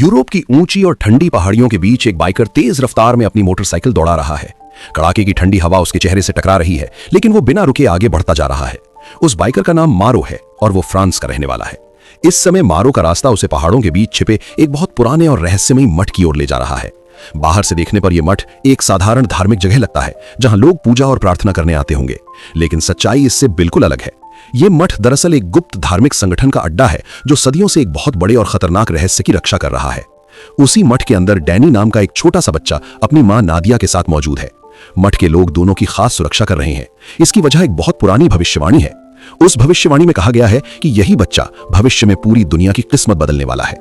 Europe की ऊंची और ठंडी पहाड़ियों के बीच एक बाइकर तेज रफ्तार में अपनी मोटरसाइकिल दौड़ा रहा है। कड़ाके की ठंडी हवा उसके चेहरे से टकरा रही है, लेकिन वो बिना रुके आगे बढ़ता जा रहा है। उस बाइकर का नाम मारो है और वो फ्रांस का रहने वाला है। इस समय मारो का रास्ता उसे पहाड़ों के बीच छिपे एक बहुत पुराने और रहस्यमयी मठ की ओर ले जा रहा है। बाहर से देखने पर यह मठ एक साधारण धार्मिक जगह लगता है, जहां लोग पूजा और प्रार्थना करने आते होंगे, लेकिन सच्चाई इससे बिल्कुल अलग है। ये मठ दरअसल एक गुप्त धार्मिक संगठन का अड्डा है, जो सदियों से एक बहुत बड़े और खतरनाक रहस्य की रक्षा कर रहा है। उसी मठ के अंदर डैनी नाम का एक छोटा सा बच्चा अपनी मां नादिया के साथ मौजूद है। मठ के लोग दोनों की खास सुरक्षा कर रहे हैं। इसकी वजह एक बहुत पुरानी भविष्यवाणी है। उस भविष्यवाणी में कहा गया है कि यही बच्चा भविष्य में पूरी दुनिया की किस्मत बदलने वाला है।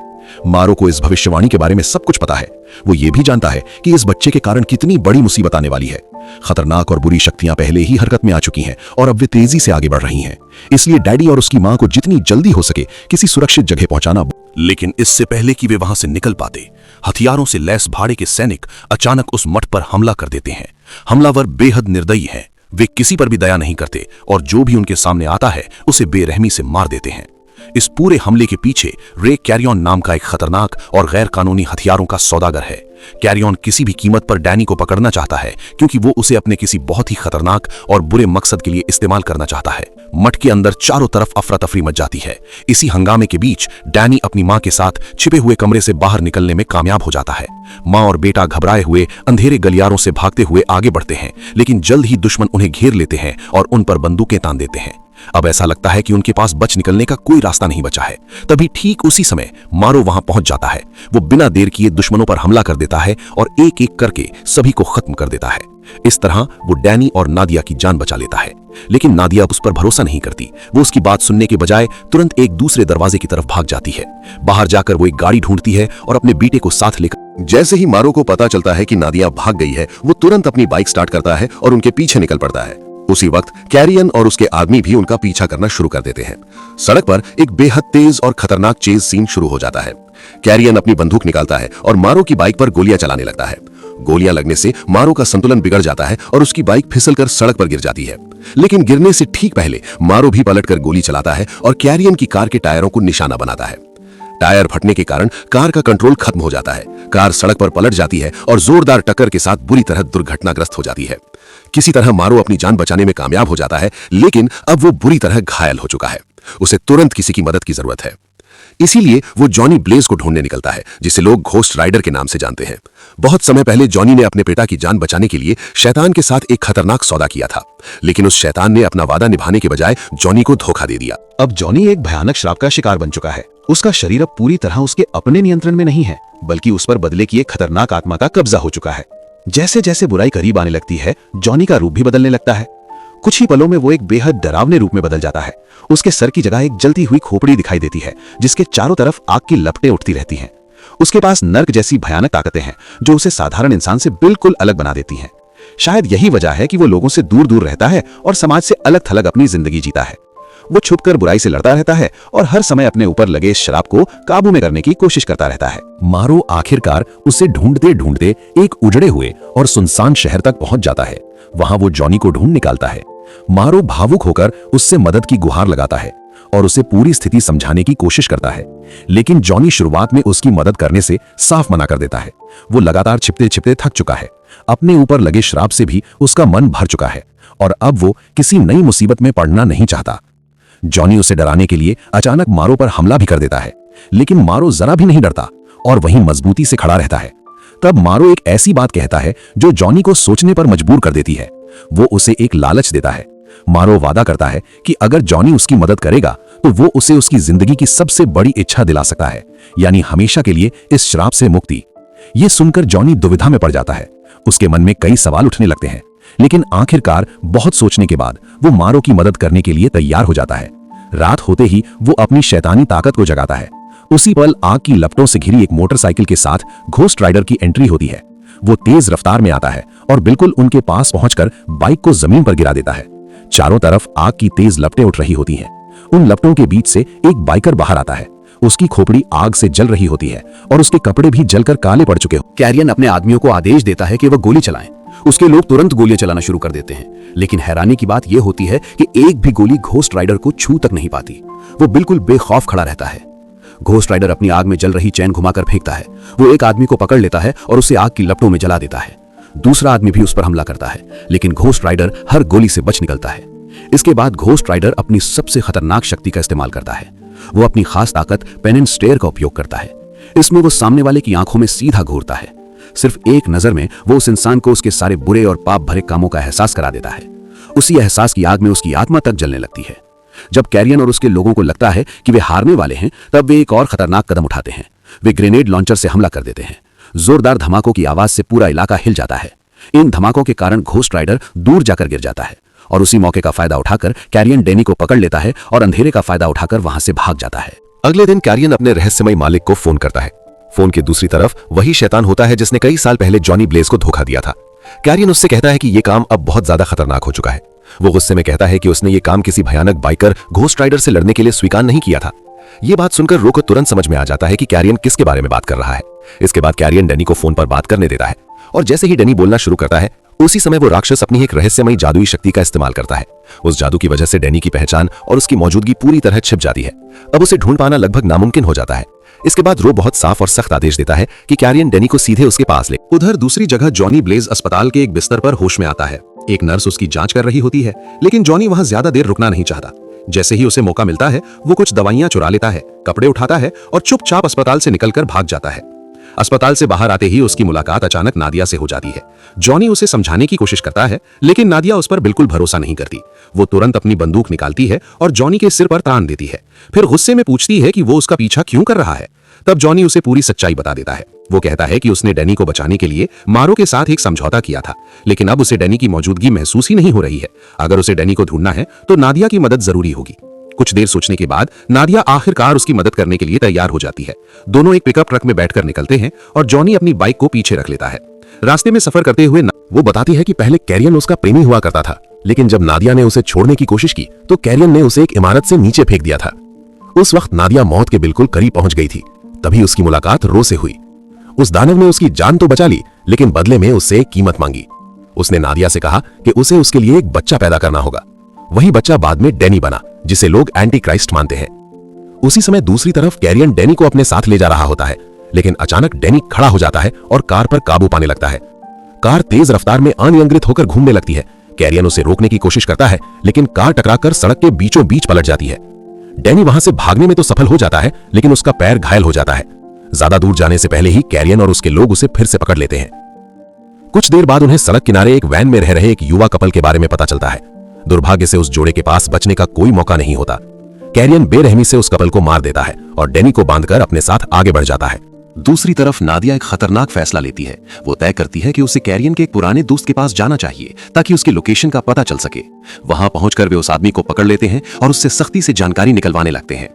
मारो को इस भविष्यवाणी के बारे में सब कुछ पता है। वो ये भी जानता है कि इस बच्चे के कारण कितनी बड़ी मुसीबत आने वाली है। खतरनाक और बुरी शक्तियां पहले ही हरकत में आ चुकी हैं और अब वे तेजी से आगे बढ़ रही हैं। इसलिए डैडी और उसकी मां को जितनी जल्दी हो सके किसी सुरक्षित जगह पहुंचाना। लेकिन इससे पहले कि वे वहां से निकल पाते, हथियारों से लैस भाड़े के सैनिक अचानक उस मठ पर हमला कर देते हैं। हमलावर बेहद निर्दयी हैं। वे किसी पर भी दया नहीं करते और जो भी उनके सामने आता है उसे बेरहमी से मार देते हैं। इस पूरे हमले के पीछे रे कैरियन नाम का एक खतरनाक और गैर कानूनी हथियारों का सौदागर है। कैरियन किसी भी कीमत पर डैनी को पकड़ना चाहता है, क्योंकि वो उसे अपने किसी बहुत ही खतरनाक और बुरे मकसद के लिए इस्तेमाल करना चाहता है। मठ के अंदर चारों तरफ अफरा तफरी मच जाती है। इसी हंगामे के बीच डैनी अपनी मां के साथ छिपे हुए कमरे से बाहर निकलने में कामयाब हो जाता है। मां और बेटा घबराए हुए अंधेरे गलियारों से भागते हुए आगे बढ़ते हैं, लेकिन जल्द ही दुश्मन उन्हें घेर लेते हैं और उन पर बंदूकें तान देते हैं। अब ऐसा लगता है कि उनके पास बच निकलने का कोई रास्ता नहीं बचा है। तभी ठीक उसी समय मारो वहां पहुंच जाता है। वो बिना देर किए दुश्मनों पर हमला कर देता है और एक एक करके सभी को खत्म कर देता है। इस तरह वो डैनी और नादिया की जान बचा लेता है, लेकिन नादिया उस पर भरोसा नहीं करती। वो उसकी बात सुनने के बजाय तुरंत एक दूसरे दरवाजे की तरफ भाग जाती है। बाहर जाकर वो एक गाड़ी ढूंढती है और अपने बेटे को साथ लेकर। जैसे ही मारो को पता चलता है कि नादिया भाग गई है, वो तुरंत अपनी बाइक स्टार्ट करता है और उनके पीछे निकल पड़ता है। उसी वक्त कैरियन और उसके आदमी भी उनका पीछा करना शुरू कर देते हैं। सड़क पर एक बेहद तेज और खतरनाक चेज सीन शुरू हो जाता है। कैरियन अपनी बंदूक निकालता है और मारो की बाइक पर गोलियां चलाने लगता है। गोलियां लगने से मारो का संतुलन बिगड़ जाता है और उसकी बाइक फिसलकर सड़क पर गिर जाती है। लेकिन गिरने से ठीक पहले मारो भी पलटकर गोली चलाता है और कैरियन की कार के टायरों को निशाना बनाता है। टायर फटने के कारण कार का कंट्रोल खत्म हो जाता है। कार सड़क पर पलट जाती है और जोरदार टक्कर के साथ बुरी तरह दुर्घटनाग्रस्त हो जाती है। किसी तरह मारो अपनी जान बचाने में कामयाब हो जाता है, लेकिन अब वो बुरी तरह घायल हो चुका है। उसे तुरंत किसी की मदद की जरूरत है। इसीलिए वो जॉनी ब्लेज को ढूंढने निकलता है, जिसे लोग घोस्ट राइडर के नाम से जानते हैं। बहुत समय पहले जॉनी ने अपने बेटा की जान बचाने के लिए शैतान के साथ एक खतरनाक सौदा किया था, लेकिन उस शैतान ने अपना वादा निभाने के बजाय जॉनी को धोखा दे दिया। अब जॉनी एक भयानक श्राप का शिकार बन चुका है। उसका शरीर अब पूरी तरह उसके अपने नियंत्रण में नहीं है, बल्कि उस पर बदले की एक खतरनाक आत्मा का कब्जा हो चुका है। जैसे जैसे बुराई करीब आने लगती है, जॉनी का रूप भी बदलने लगता है। कुछ ही पलों में वो एक बेहद डरावने रूप में बदल जाता है। उसके सर की जगह एक जलती हुई खोपड़ी दिखाई देती है, जिसके चारों तरफ आग की लपटें उठती रहती हैं। उसके पास नर्क जैसी भयानक ताकतें हैं, जो उसे साधारण इंसान से बिल्कुल अलग बना देती हैं। शायद यही वजह है कि वो लोगों से दूर दूर रहता है और समाज से अलग थलग अपनी जिंदगी जीता है। वो छुपकर बुराई से लड़ता रहता है और हर समय अपने ऊपर लगे इस शराब को काबू में करने की कोशिश करता रहता है। मारो आखिरकार उसे ढूंढते ढूंढते एक उजड़े हुए और सुनसान शहर तक पहुंच जाता है। वहां वो जॉनी को ढूंढ निकालता है। मारो भावुक होकर उससे मदद की गुहार लगाता है और उसे पूरी स्थिति समझाने की कोशिश करता है, लेकिन जॉनी शुरुआत में उसकी मदद करने से साफ मना कर देता है। वो लगातार छिपते छिपते थक चुका है। अपने ऊपर लगे श्राप से भी उसका मन भर चुका है और अब वो किसी नई मुसीबत में पड़ना नहीं चाहता। जॉनी उसे डराने के लिए अचानक मारो पर हमला भी कर देता है, लेकिन मारो जरा भी नहीं डरता और वहीं मजबूती से खड़ा रहता है। तब मारो एक ऐसी बात कहता है जो जॉनी को सोचने पर मजबूर कर देती है। वो उसे एक लालच देता है। मारो वादा करता है कि अगर जॉनी उसकी मदद करेगा तो वो उसे उसकी जिंदगी की सबसे बड़ी इच्छा दिला सकता है, यानी हमेशा के लिए इस श्राप से मुक्ति। ये सुनकर जॉनी दुविधा में पड़ जाता है। उसके मन में कई सवाल उठने लगते हैं, लेकिन आखिरकार बहुत सोचने के बाद वो मारो की मदद करने के लिए तैयार हो जाता है। रात होते ही वो अपनी शैतानी ताकत को जगाता है। उसी पल आग की लपटों से घिरी एक मोटरसाइकिल के साथ घोस्ट राइडर की एंट्री होती है। वो तेज रफ्तार में आता है और बिल्कुल उनके पास पहुंचकर बाइक को जमीन पर गिरा देता है। चारों तरफ आग की तेज लपटें उठ रही होती हैं। उन लपटों के बीच से एक बाइकर बाहर आता है। उसकी खोपड़ी आग से जल रही होती है और उसके कपड़े भी जलकर काले पड़ चुके हो। कैरियन अपने आदमियों को आदेश देता है कि वह गोली चलाएं। उसके लोग तुरंत गोलियां चलाना शुरू कर देते हैं, लेकिन हैरानी की बात यह होती है कि एक भी गोली घोस्ट राइडर को छू तक नहीं पाती। वो बिल्कुल बेखौफ खड़ा रहता है। घोस्ट राइडर अपनी आग में जल रही चैन घुमाकर फेंकता है। वो एक आदमी को पकड़ लेता है और उसे आग की लपटों में जला देता है। दूसरा आदमी भी उस पर हमला करता है, लेकिन घोस्ट राइडर हर गोली से बच निकलता है। इसके बाद घोस्ट राइडर अपनी सबसे खतरनाक शक्ति का इस्तेमाल करता है। वो अपनी खास ताकत पेन एंड स्टेयर का उपयोग करता है। इसमें वो सामने वाले की आंखों में सीधा घूरता है। सिर्फ एक नजर में वो उस इंसान को उसके सारे बुरे और पाप भरे कामों का एहसास करा देता है। उसी एहसास की आग में उसकी आत्मा तक जलने लगती है। जब कैरियन और उसके लोगों को लगता है कि वे हारने वाले हैं, तब वे एक और खतरनाक कदम उठाते हैं। वे ग्रेनेड लॉन्चर से हमला कर देते हैं। जोरदार धमाकों की आवाज से पूरा इलाका हिल जाता है। इन धमाकों के कारण घोस्ट राइडर दूर जाकर गिर जाता है और उसी मौके का फायदा उठाकर कैरियन डैनी को पकड़ लेता है और अंधेरे का फायदा उठाकर वहां से भाग जाता है। अगले दिन कैरियन अपने रहस्यमय मालिक को फोन करता है। फोन की दूसरी तरफ वही शैतान होता है जिसने कई साल पहले जॉनी ब्लेज को धोखा दिया था। कैरियन उससे कहता है कि यह काम अब बहुत ज्यादा खतरनाक हो चुका है। वो गुस्से में कहता है कि उसने ये काम किसी भयानक बाइकर घोस्ट राइडर से लड़ने के लिए स्वीकार नहीं किया था। ये बात सुनकर रो को तुरंत समझ में आ जाता है कि कैरियन किसके बारे में बात कर रहा है। इसके बाद कैरियन डैनी को फोन पर बात करने देता है और जैसे ही डैनी बोलना शुरू करता है, उसी समय वो राक्षस अपनी एक रहस्यमयी जादुई शक्ति का इस्तेमाल करता है। उस जादू की वजह से डैनी की पहचान और उसकी मौजूदगी पूरी तरह छिप जाती है। अब उसे ढूंढ पाना लगभग नामुमकिन हो जाता है। इसके बाद रो बहुत साफ और सख्त आदेश देता है कि कैरियन डैनी को सीधे उसके पास ले। उधर दूसरी जगह जॉनी ब्लेज अस्पताल के एक बिस्तर पर होश में आता है। एक नर्स उसकी जांच कर रही होती है, लेकिन जॉनी वहां ज्यादा देर रुकना नहीं चाहता। जैसे ही उसे मौका मिलता है, वो कुछ दवाइयां चुरा लेता है, कपड़े उठाता है और चुपचाप अस्पताल से निकलकर भाग जाता है। अस्पताल से बाहर आते ही उसकी मुलाकात अचानक नादिया से हो जाती है। जॉनी उसे समझाने की कोशिश करता है, लेकिन नादिया उस पर बिल्कुल भरोसा नहीं करती। वो तुरंत अपनी बंदूक निकालती है और जॉनी के सिर पर तान देती है। फिर गुस्से में पूछती है कि वो उसका पीछा क्यों कर रहा है। तब जॉनी उसे पूरी सच्चाई बता देता है। वो कहता है कि उसने डैनी को बचाने के लिए मारो के साथ एक समझौता किया था, लेकिन अब उसे डैनी की मौजूदगी महसूस ही नहीं हो रही है। अगर उसे डैनी को ढूंढना है तो नादिया की मदद जरूरी होगी। कुछ देर सोचने के बाद नादिया आखिरकार उसकी मदद करने के लिए तैयार हो जाती है। दोनों एक पिकअप ट्रक में बैठकर निकलते हैं और जॉनी अपनी बाइक को पीछे रख लेता है। रास्ते में सफर करते हुए वो बताती है कि पहले कैरियन उसका प्रेमी हुआ करता था, लेकिन जब नादिया ने उसे छोड़ने की कोशिश की तो कैरियन ने उसे एक इमारत से नीचे फेंक दिया था। उस वक्त नादिया मौत के बिल्कुल करीब पहुंच गई थी। तभी उसकी मुलाकात रो से हुई। उस दानव ने उसकी जान तो बचा ली, लेकिन बदले में उससे एक कीमत मांगी। उसने नादिया से कहा कि उसे उसके लिए एक बच्चा पैदा करना होगा। वही बच्चा बाद में डैनी बना, जिसे लोग एंटी क्राइस्ट मानते हैं। उसी समय दूसरी तरफ कैरियन डैनी को अपने साथ ले जा रहा होता है, लेकिन अचानक डैनी खड़ा हो जाता है और कार पर काबू पाने लगता है। कार तेज रफ्तार में अनियंत्रित होकर घूमने लगती है। कैरियन उसे रोकने की कोशिश करता है, लेकिन कार टकराकर सड़क के बीचों बीच पलट जाती है। डैनी वहां से भागने में तो सफल हो जाता है, लेकिन उसका पैर घायल हो जाता है। ज्यादा दूर जाने से पहले ही कैरियन और उसके लोग उसे फिर से पकड़ लेते हैं। कुछ देर बाद उन्हें सड़क किनारे एक वैन में रह रहे एक युवा कपल के बारे में पता चलता है। दुर्भाग्य से उस जोड़े के पास बचने का कोई मौका नहीं होता। कैरियन बेरहमी से उस कपल को मार देता है और डैनी को बांधकर अपने साथ आगे बढ़ जाता है। दूसरी तरफ नादिया एक खतरनाक फैसला लेती है। वो तय करती है कि उसे कैरियन के एक पुराने दोस्त के पास जाना चाहिए ताकि उसकी लोकेशन का पता चल सके। वहां पहुंचकर वे उस आदमी को पकड़ लेते हैं और उससे सख्ती से जानकारी निकलवाने लगते हैं।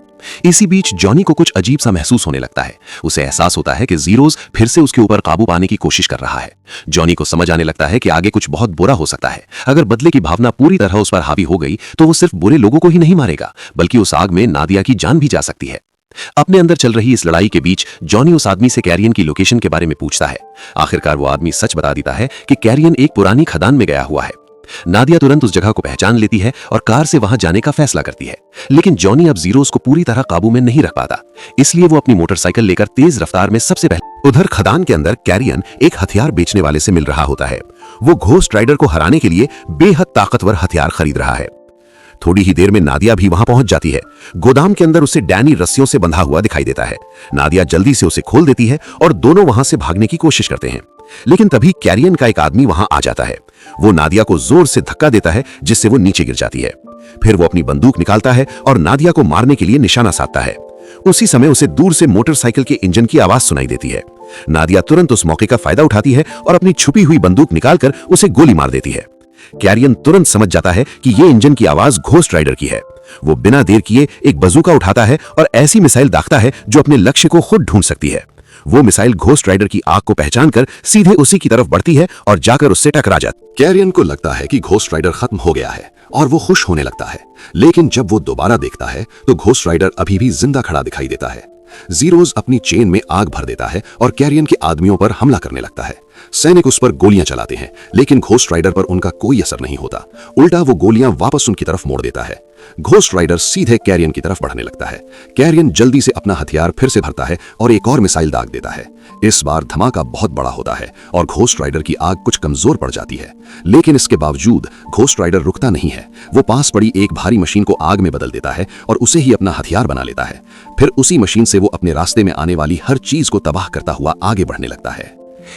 इसी बीच जॉनी को कुछ अजीब सा महसूस होने लगता है। उसे एहसास होता है कि जीरोज फिर से उसके ऊपर काबू पाने की कोशिश कर रहा है। जॉनी को समझ आने लगता है कि आगे कुछ बहुत बुरा हो सकता है। अगर बदले की भावना पूरी तरह उस पर हावी हो गई तो वो सिर्फ बुरे लोगों को ही नहीं मारेगा, बल्कि उस आग में नादिया की जान भी जा सकती है। अपने अंदर चल रही इस लड़ाई के बीच जॉनी उस आदमी से कैरियन की लोकेशन के बारे में पूछता है। आखिरकार वो आदमी सच बता देता है कि कैरियन एक पुरानी खदान में गया हुआ है। नादिया तुरंत उस जगह को पहचान लेती है और कार से वहां जाने का फैसला करती है, लेकिन जॉनी अब जीरोज को पूरी तरह काबू में नहीं रख पाता, इसलिए वो अपनी मोटरसाइकिल लेकर तेज रफ्तार में सबसे पहले। उधर खदान के अंदर कैरियन एक हथियार बेचने वाले से मिल रहा होता है। वो घोस्ट राइडर को हराने के लिए बेहद ताकतवर हथियार खरीद रहा है। थोड़ी ही देर में नादिया भी वहां पहुंच जाती है। गोदाम के अंदर उसे डैनी रस्सियों से बंधा हुआ दिखाई देता है। नादिया जल्दी से उसे खोल देती है और दोनों वहां से भागने की कोशिश करते हैं, लेकिन तभी कैरियन का एक आदमी वहां आ जाता है। वो नादिया को जोर से धक्का देता है, जिससे वो नीचे गिर जाती है। फिर वो अपनी बंदूक निकालता है और नादिया को मारने के लिए निशाना साधता है। उसी समय उसे दूर से मोटरसाइकिल के इंजन की आवाज सुनाई देती है। नादिया तुरंत उस मौके का फायदा उठाती है और अपनी छुपी हुई बंदूक निकालकर उसे गोली मार देती है। कैरियन तुरंत समझ जाता है कि ये इंजन की आवाज घोस्ट राइडर की है। वो बिना देर किए एक बंदूक उठाता है और ऐसी मिसाइल दागता है जो अपने लक्ष्य को खुद ढूंढ सकती है। वो मिसाइल घोस्ट राइडर की आग को पहचानकर सीधे उसी की तरफ बढ़ती है और जाकर उससे टकरा जाती है। कैरियन को लगता है कि घोस्ट राइडर खत्म हो गया है और वो खुश होने लगता है, लेकिन जब वो दोबारा देखता है तो घोस्ट राइडर अभी भी जिंदा खड़ा दिखाई देता है। जीरोज अपनी चेन में आग भर देता है और कैरियन के आदमियों पर हमला करने लगता है। सैनिक उस पर गोलियां चलाते हैं, लेकिन घोस्ट राइडर पर उनका कोई असर नहीं होता। उल्टा वो गोलियां वापस उनकी तरफ मोड़ देता है। घोस्ट राइडर सीधे कैरियन की तरफ बढ़ने लगता है। कैरियन जल्दी से अपना हथियार फिर से भरता है और एक और मिसाइल दाग देता है। इस बार धमाका बहुत बड़ा होता है और घोस्ट राइडर की आग कुछ कमजोर पड़ जाती है, लेकिन इसके बावजूद घोस्ट राइडर रुकता नहीं है। वो पास पड़ी एक भारी मशीन को आग में बदल देता है और उसे ही अपना हथियार बना लेता है। फिर उसी मशीन से वो अपने रास्ते में आने वाली हर चीज को तबाह करता हुआ आगे बढ़ने लगता है।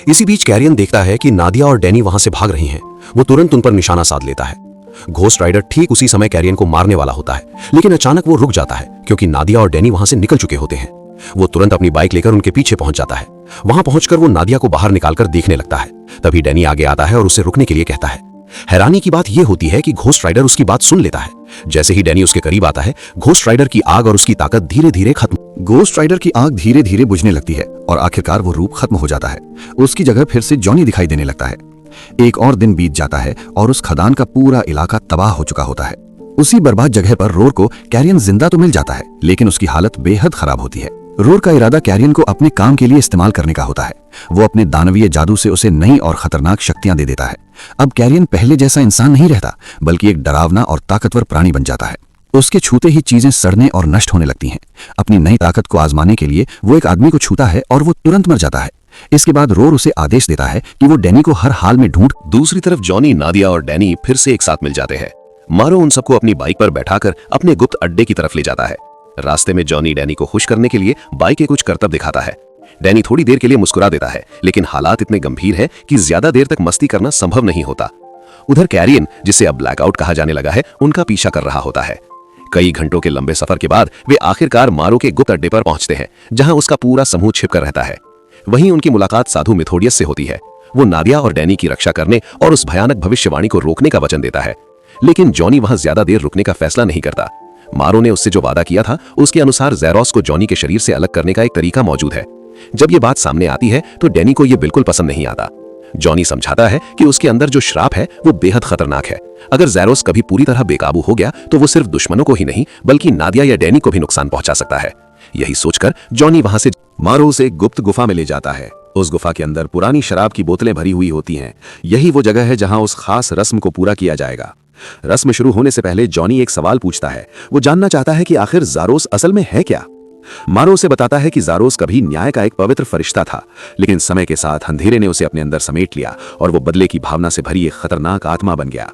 इसी बीच कैरियन देखता है कि नादिया और डैनी वहां से भाग रही हैं। वो तुरंत उन पर निशाना साध लेता है। घोस्ट राइडर ठीक उसी समय कैरियन को मारने वाला होता है, लेकिन अचानक वो रुक जाता है क्योंकि नादिया और डैनी वहां से निकल चुके होते हैं। वो तुरंत अपनी बाइक लेकर उनके पीछे पहुंच जाता है। वहां पहुंचकर वो नादिया को बाहर निकालकर देखने लगता है। तभी डैनी आगे आता है और उसे रुकने के लिए कहता है। हैरानी की बात यह होती है कि घोस्ट राइडर उसकी बात सुन लेता है। जैसे ही डैनी उसके करीब आता है, घोस्ट राइडर की आग और उसकी ताकत धीरे धीरे खत्म। घोस्ट राइडर की आग धीरे धीरे बुझने लगती है और आखिरकार वो रूप खत्म हो जाता है। उसकी जगह फिर से जॉनी दिखाई देने लगता है। एक और दिन बीत जाता है और उस खदान का पूरा इलाका तबाह हो चुका होता है। उसी बर्बाद जगह पर रोर को कैरियन जिंदा तो मिल जाता है, लेकिन उसकी हालत बेहद खराब होती है। रोर का इरादा कैरियन को अपने काम के लिए इस्तेमाल करने का होता है। वो अपने दानवीय जादू से उसे नई और खतरनाक शक्तियां दे देता है। अब कैरियन पहले जैसा इंसान नहीं रहता, बल्कि एक डरावना और ताकतवर प्राणी बन जाता है। उसके छूते ही चीजें सड़ने और नष्ट होने लगती हैं। अपनी नई ताकत को आजमाने के लिए वो एक आदमी को छूता है और वो तुरंत मर जाता है। इसके बाद रोर उसे आदेश देता है कि वो डैनी को हर हाल में ढूंढ। दूसरी तरफ जॉनी, नादिया और डैनी फिर से एक साथ मिल जाते हैं। मारो उन सबको अपनी बाइक पर बैठाकर अपने गुप्त अड्डे की तरफ ले जाता है। रास्ते में जॉनी डैनी को खुश करने के लिए बाइक के कुछ करतब दिखाता है। डैनी थोड़ी देर के लिए मुस्कुरा देता है, लेकिन हालात इतने गंभीर है कि ज्यादा देर तक मस्ती करना संभव नहीं होता। उधर कैरियन, जिसे अब ब्लैकआउट कहा जाने लगा है, उनका पीछा कर रहा होता है। कई घंटों के लंबे सफर के बाद वे आखिरकार मारो के गुप्त अड्डे पर पहुंचते हैं, जहां उसका पूरा समूह छिपकर रहता है। वहीं उनकी मुलाकात साधु मिथोडियस से होती है। वो नादिया और डैनी की रक्षा करने और उस भयानक भविष्यवाणी को रोकने का वचन देता है, लेकिन जॉनी वहां ज्यादा देर रुकने का फैसला नहीं करता। मारो ने उससे जो वादा किया था, उसके अनुसार ज़ैरोस को जॉनी के शरीर से अलग करने का एक तरीका मौजूद है। जब ये बात सामने आती है तो डैनी को ये बिल्कुल पसंद नहीं आता। जॉनी समझाता है कि उसके अंदर जो श्राप है वो बेहद खतरनाक है। अगर ज़ैरोस कभी पूरी तरह बेकाबू हो गया तो वो सिर्फ दुश्मनों को ही नहीं, बल्कि नादिया या डैनी को भी नुकसान पहुंचा सकता है। यही सोचकर जॉनी वहां से मारो उसे एक गुप्त गुफा में ले जाता है। उस गुफा के अंदर पुरानी शराब की बोतलें भरी हुई होती हैं। यही वो जगह है जहां उस खास रस्म को पूरा किया जाएगा। रस्म शुरू होने से पहले जॉनी एक सवाल पूछता है। वो जानना चाहता है कि आखिर ज़ारोस असल में है क्या। मारो उसे बताता है कि ज़ारोस कभी न्याय का एक पवित्र फरिश्ता था, लेकिन समय के साथ अंधेरे ने उसे अपने अंदर समेट लिया और वो बदले की भावना से भरी एक खतरनाक आत्मा बन गया।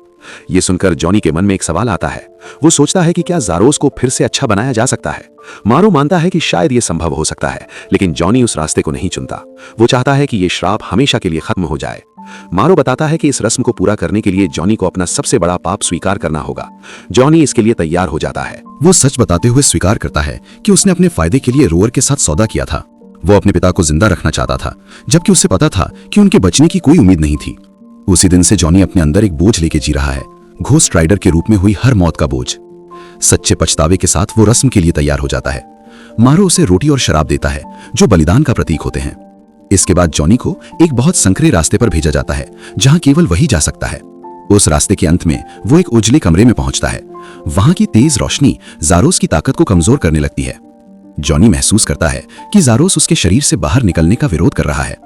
ये सुनकर जॉनी के मन में एक सवाल आता है। वो सोचता है कि क्या ज़ारोस को फिर से अच्छा बनाया जा सकता है। मारो मानता है कि शायद ये संभव हो सकता है, लेकिन जॉनी उस रास्ते को नहीं चुनता। वो चाहता है कि ये श्राप हमेशा के लिए खत्म हो जाए। मारो बताता है कि इस रस्म को पूरा करने के लिए जॉनी को अपना सबसे बड़ा पाप स्वीकार करना होगा। जॉनी इसके लिए तैयार हो जाता है। वो सच बताते हुए स्वीकार करता है कि उसने अपने फायदे के लिए रोअर के साथ सौदा किया था। वो अपने पिता को जिंदा रखना चाहता था, जबकि उसे पता था कि उनके बचने की कोई उम्मीद नहीं थी। उसी दिन से जॉनी अपने अंदर एक बोझ लेके जी रहा है, घोस्ट राइडर के रूप में हुई हर मौत का बोझ। सच्चे पछतावे के साथ वो रस्म के लिए तैयार हो जाता है। मारो उसे रोटी और शराब देता है, जो बलिदान का प्रतीक होते हैं। इसके बाद जॉनी को एक बहुत संकरे रास्ते पर भेजा जाता है, जहां केवल वही जा सकता है। उस रास्ते के अंत में वो एक उजले कमरे में पहुंचता है। वहां की तेज रोशनी ज़ारोस की ताकत को कमजोर करने लगती है। जॉनी महसूस करता है कि ज़ारोस उसके शरीर से बाहर निकलने का विरोध कर रहा है।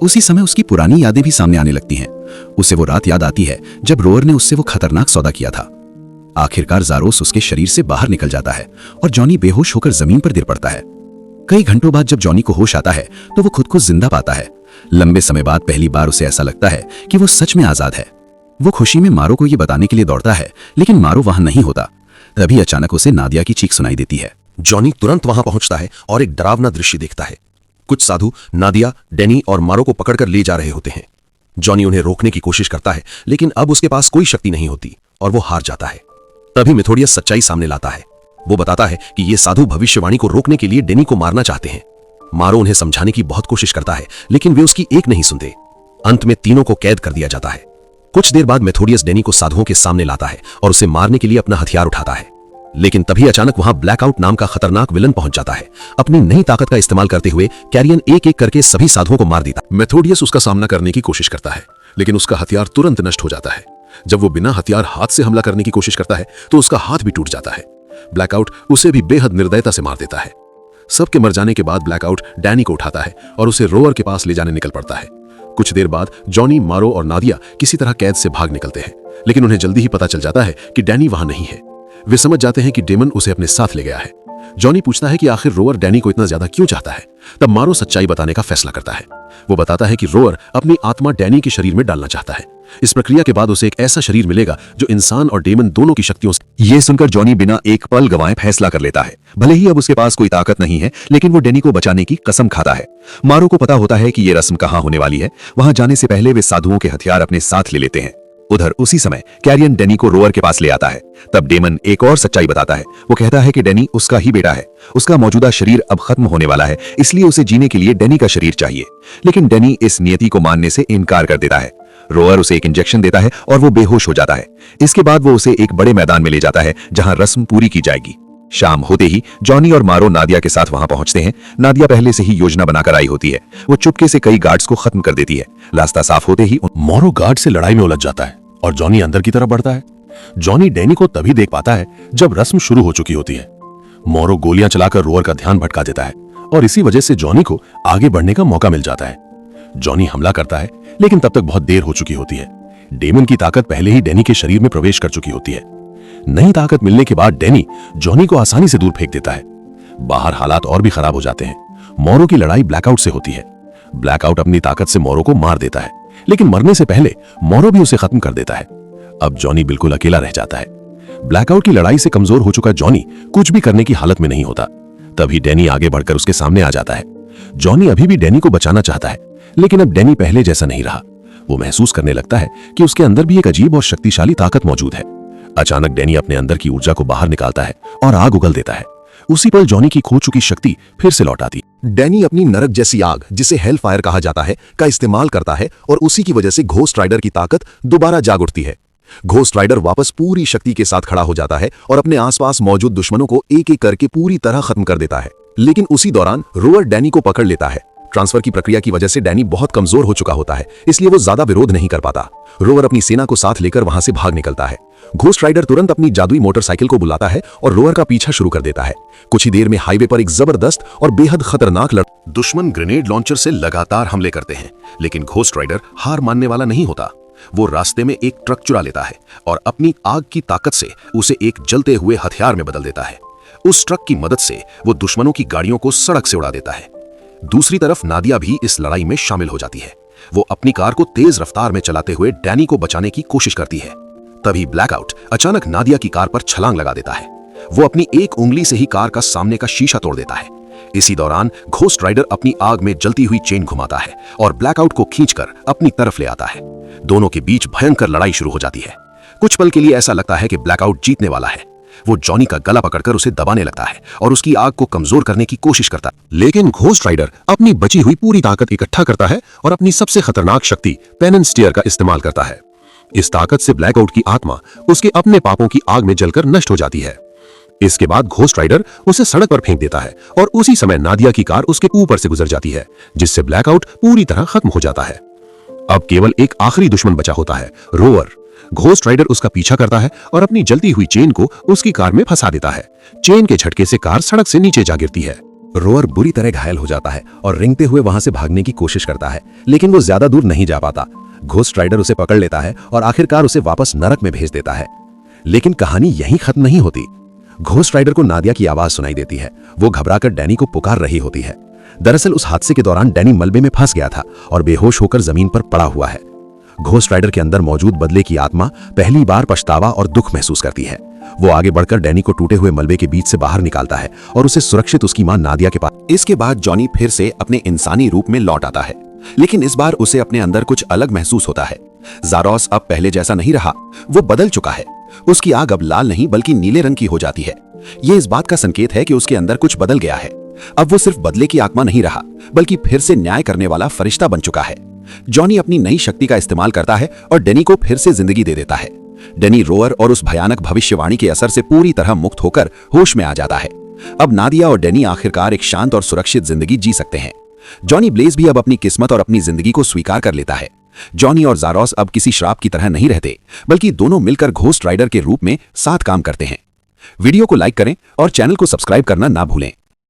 उसी समय उसकी पुरानी यादें भी सामने आने लगती हैं। उसे वो रात याद आती है जब रोअर ने उससे वो खतरनाक सौदा किया था। आखिरकार ज़ारोस उसके शरीर से बाहर निकल जाता है और जॉनी बेहोश होकर जमीन पर गिर पड़ता है। कई घंटों बाद जब जॉनी को होश आता है तो वो खुद को जिंदा पाता है। लंबे समय बाद पहली बार उसे ऐसा लगता है कि वो सच में आजाद है। वो खुशी में मारो को ये बताने के लिए दौड़ता है, लेकिन मारो वहां नहीं होता। तभी अचानक उसे नादिया की चीख सुनाई देती है। जॉनी तुरंत वहां पहुंचता है और एक डरावना दृश्य देखता है। कुछ साधु नादिया, डैनी और मारो को पकड़कर ले जा रहे होते हैं। जॉनी उन्हें रोकने की कोशिश करता है, लेकिन अब उसके पास कोई शक्ति नहीं होती और वो हार जाता है। तभी मिथोडियस सच्चाई सामने लाता है। वो बताता है कि ये साधु भविष्यवाणी को रोकने के लिए डैनी को मारना चाहते हैं। मारो उन्हें समझाने की बहुत कोशिश करता है, लेकिन वे उसकी एक नहीं सुनते। अंत में तीनों को कैद कर दिया जाता है। कुछ देर बाद मिथोडियस डैनी को साधुओं के सामने लाता है और उसे मारने के लिए अपना हथियार उठाता है, लेकिन तभी अचानक वहां ब्लैकआउट नाम का खतरनाक विलन पहुंच जाता है। अपनी नई ताकत का इस्तेमाल करते हुए कैरियन एक एक करके सभी साधुओं को मार देता है। मेथोडियस उसका सामना करने की कोशिश करता है, लेकिन उसका हथियार तुरंत नष्ट हो जाता है। जब वो बिना हथियार हाथ से हमला करने की कोशिश करता है तो उसका हाथ भी टूट जाता है। ब्लैकआउट उसे भी बेहद निर्दयता से मार देता है। सबके मर जाने के बाद ब्लैकआउट डैनी को उठाता है और उसे रोअर के पास ले जाने निकल पड़ता है। कुछ देर बाद जॉनी, मारो और नादिया किसी तरह कैद से भाग निकलते हैं, लेकिन उन्हें जल्दी ही पता चल जाता है कि डैनी वहां नहीं है। वे समझ जाते हैं कि डेमन उसे अपने साथ ले गया है। जॉनी पूछता है कि आखिर रोअर डैनी को इतना ज्यादा क्यों चाहता है। तब मारो सच्चाई बताने का फैसला करता है। वो बताता है कि रोअर अपनी आत्मा डैनी के शरीर में डालना चाहता है। इस प्रक्रिया के बाद उसे एक ऐसा शरीर मिलेगा जो इंसान और डेमन दोनों की शक्तियों से। ये सुनकर जॉनी बिना एक पल गंवाए फैसला कर लेता है। भले ही अब उसके पास कोई ताकत नहीं है, लेकिन वो डैनी को बचाने की कसम खाता है। मारो को पता होता है कि ये रस्म कहाँ होने वाली है। वहां जाने से पहले वे साधुओं के हथियार अपने साथ ले लेते हैं। उधर उसी समय कैरियन डैनी को रोअर के पास ले आता है। तब डेमन एक और सच्चाई बताता है। वो कहता है कि डैनी उसका ही बेटा है। उसका मौजूदा शरीर अब खत्म होने वाला है, इसलिए उसे जीने के लिए डैनी का शरीर चाहिए। लेकिन डैनी इस नियति को मानने से इनकार कर देता है। रोअर उसे एक इंजेक्शन देता है और वो बेहोश हो जाता है। इसके बाद वो उसे एक बड़े मैदान में ले जाता है जहां रस्म पूरी की जाएगी। शाम होते ही जॉनी और मारो नादिया के साथ वहां पहुंचते हैं। नादिया पहले से ही योजना बनाकर आई होती है। वो चुपके से कई गार्ड्स को खत्म कर देती है। रास्ता साफ होते ही मारो गार्ड से लड़ाई में उलझ जाता है और जॉनी अंदर की तरफ बढ़ता है। जॉनी डैनी को तभी देख पाता है जब रस्म शुरू हो चुकी होती है। मोरो गोलियां चलाकर रोअर का ध्यान भटका देता है और इसी वजह से जॉनी को आगे बढ़ने का मौका मिल जाता है। जॉनी हमला करता है, लेकिन तब तक बहुत देर हो चुकी होती है। डेमन की ताकत पहले ही डैनी के शरीर में प्रवेश कर चुकी होती है। नई ताकत मिलने के बाद डैनी जॉनी को आसानी से दूर फेंक देता है। बाहर हालात और भी खराब हो जाते हैं। मोरो की लड़ाई ब्लैकआउट से होती है। ब्लैकआउट अपनी ताकत से मोरो को मार देता है, लेकिन मरने से पहले मोरो भी उसे खत्म कर देता है। अब जॉनी बिल्कुल अकेला रह जाता है। ब्लैकआउट की लड़ाई से कमजोर हो चुका जॉनी कुछ भी करने की हालत में नहीं होता। तभी डैनी आगे बढ़कर उसके सामने आ जाता है। जॉनी अभी भी डैनी को बचाना चाहता है, लेकिन अब डैनी पहले जैसा नहीं रहा। वो महसूस करने लगता है कि उसके अंदर भी एक अजीब और शक्तिशाली ताकत मौजूद है। अचानक डैनी अपने अंदर की ऊर्जा को बाहर निकालता है और आग उगल देता है। उसी पल जॉनी की खो चुकी शक्ति फिर से लौट आती। डैनी अपनी नरक जैसी आग, जिसे हेल फायर कहा जाता है, का इस्तेमाल करता है और उसी की वजह से घोस्ट राइडर की ताकत दोबारा जाग उठती है। घोस्ट राइडर वापस पूरी शक्ति के साथ खड़ा हो जाता है और अपने आसपास मौजूद दुश्मनों को एक एक करके पूरी तरह खत्म कर देता है। लेकिन उसी दौरान रोअर डैनी को पकड़ लेता है। ट्रांसफर की प्रक्रिया की वजह से डैनी बहुत कमजोर हो चुका होता है, इसलिए वो ज्यादा विरोध नहीं कर पाता। रोअर अपनी सेना को साथ लेकर वहां से भाग निकलता है। घोस्ट राइडर तुरंत अपनी जादुई मोटरसाइकिल को बुलाता है और रोअर का पीछा शुरू कर देता है। कुछ ही देर में हाईवे पर एक जबरदस्त और बेहद खतरनाक दुश्मन ग्रेनेड लॉन्चर से लगातार हमले करते हैं, लेकिन घोस्ट राइडर हार मानने वाला नहीं होता। वो रास्ते में एक ट्रक चुरा लेता है और अपनी आग की ताकत से उसे एक जलते हुए हथियार में बदल देता है। उस ट्रक की मदद से वो दुश्मनों की गाड़ियों को सड़क से उड़ा देता है। दूसरी तरफ नादिया भी इस लड़ाई में शामिल हो जाती है। वो अपनी कार को तेज रफ्तार में चलाते हुए डैनी को बचाने की कोशिश करती है। तभी ब्लैकआउट अचानक नादिया की कार पर छलांग लगा देता है। वो अपनी एक उंगली से ही कार का सामने का शीशा तोड़ देता है। इसी दौरान घोस्ट राइडर अपनी आग में जलती हुई चेन घुमाता है और ब्लैकआउट को खींचकर अपनी तरफ ले आता है। दोनों के बीच भयंकर लड़ाई शुरू हो जाती है। कुछ पल के लिए ऐसा लगता है कि ब्लैकआउट जीतने वाला है। वो जॉनी का गला पकड़कर उसे दबाने लगता है और उसकी आग को कमजोर करने की कोशिश करता है। लेकिन घोस्ट राइडर अपनी बची हुई पूरी ताकत इकट्ठा करता है और अपनी सबसे खतरनाक शक्ति पेन एंड स्टीयर का इस्तेमाल करता है। इस ताकत से ब्लैकआउट की आत्मा उसके अपने पापों की आग में जलकर नष्ट हो जाती है। इसके बाद घोस्ट राइडर उसे सड़क पर फेंक देता है और उसी समय नादिया की कार उसके ऊपर से गुजर जाती है, जिससे ब्लैकआउट पूरी तरह खत्म हो जाता है। अब केवल एक आखिरी दुश्मन बचा होता है, रोअर। घोस्ट राइडर उसका पीछा करता है और अपनी जलती हुई चेन को उसकी कार में फंसा देता है। चेन के झटके से कार सड़क से नीचे जा गिरती है। रोअर बुरी तरह घायल हो जाता है और रेंगते हुए वहां से भागने की कोशिश करता है, लेकिन वो ज्यादा दूर नहीं जा पाता। घोस्ट राइडर उसे पकड़ लेता है और आखिरकार उसे वापस नरक में भेज देता है। लेकिन कहानी यहीं खत्म नहीं होती। घोस्ट राइडर को नादिया की आवाज सुनाई देती है। वो घबराकर डैनी को पुकार रही होती है। दरअसल उस हादसे के दौरान डैनी मलबे में फंस गया था और बेहोश होकर जमीन पर पड़ा हुआ है। घोस्ट राइडर के अंदर मौजूद बदले की आत्मा पहली बार पछतावा और दुख महसूस करती है। वो आगे बढ़कर डैनी को टूटे हुए मलबे के बीच से बाहर निकालता है और उसे सुरक्षित उसकी मां नादिया के पास। इसके बाद जॉनी फिर से अपने इंसानी रूप में लौट आता है, लेकिन इस बार उसे अपने अंदर कुछ अलग महसूस होता है। ज़ारोस अब पहले जैसा नहीं रहा, वो बदल चुका है। उसकी आग अब लाल नहीं बल्कि नीले रंग की हो जाती है। ये इस बात का संकेत है कि उसके अंदर कुछ बदल गया है। अब वो सिर्फ बदले की आत्मा नहीं रहा, बल्कि फिर से न्याय करने वाला फरिश्ता बन चुका है। जॉनी अपनी नई शक्ति का इस्तेमाल करता है और डैनी को फिर से जिंदगी दे देता है। डैनी रोअर और उस भयानक भविष्यवाणी के असर से पूरी तरह मुक्त होकर होश में आ जाता है। अब नादिया और डैनी आखिरकार एक शांत और सुरक्षित जिंदगी जी सकते हैं। जॉनी ब्लेज भी अब अपनी किस्मत और अपनी जिंदगी को स्वीकार कर लेता है। जॉनी और ज़ारोस अब किसी श्राप की तरह नहीं रहते, बल्कि दोनों मिलकर घोस्ट राइडर के रूप में साथ काम करते हैं। वीडियो को लाइक करें और चैनल को सब्सक्राइब करना ना भूलें।